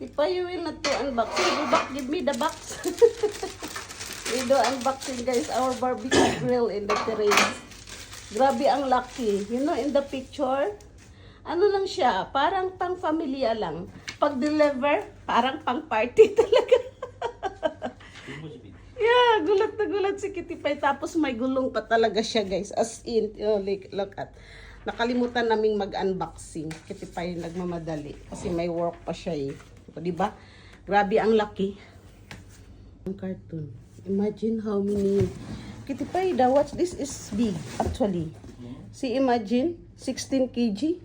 Tipa, you will not do unboxing. Go back, give me the box. We do unboxing, guys. Our barbecue grill in the terrace. Grabe ang laki. You know, in the picture, ano lang siya, parang pang familia lang. Pag-deliver, parang pang party talaga. Yeah, gulat na gulat si Kitty Pie. Tapos may gulong pa talaga siya, guys. As in, look at. Nakalimutan naming mag-unboxing. Kitty Pie nagmamadali. Kasi may work pa siya eh. Diba? Grabe ang laki. Ang cartoon. Imagine how many. Kitty Pie, watch, this is big actually. See, imagine, 16 kg.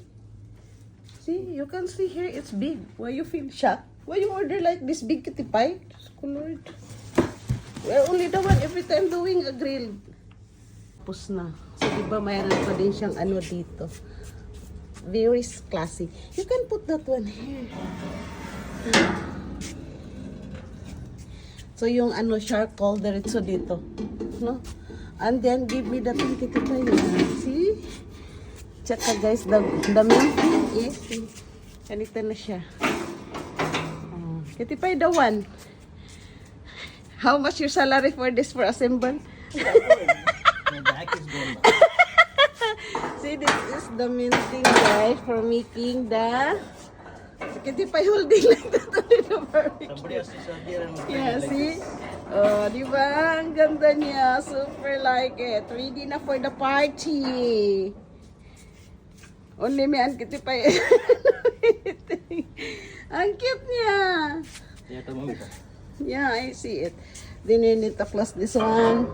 See, you can see here, it's big. Why you feel shocked? Why you order like this big, Kitty Pie? Lord. We're only the one every time doing a grill. Tapos na. So, diba, mayroon pa din siyang ano dito. Very classy. You can put that one here. So, yung ano, charcoal, diretso dito. No? And then, give me the thing, Kitty Pie. See? Tsaka, guys, the main thing is, ganito na siya. Kitty Pie, the one. How much your salary for this for assemble? My back is going down. See, this is the main thing, guys, for making the. Kitty Pie holding like that on the barbecue. Somebody has to sit there and Yeah, like see? this. Oh, di ba? Ang ganda niya. Super like it. Ready na for the party. Only me and Kitty Pie. Ang cute niya. Yeah, come on. Yeah, I see it. Then you need to close this one.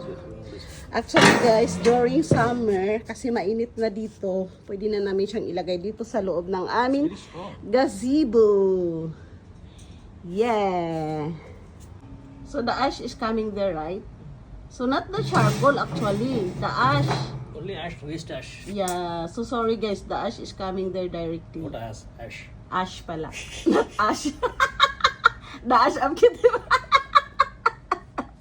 Actually guys, during summer, kasi mainit na dito, pwede na namin siyang ilagay dito sa loob ng aming gazebo. Yeah. So the ash is coming there, right? So not the charcoal actually, the ash. Only ash, waste ash. Yeah, so sorry guys, the ash is coming there directly. What ash? Ash. Ash pala. Not ash. The ash of Kitty Pie.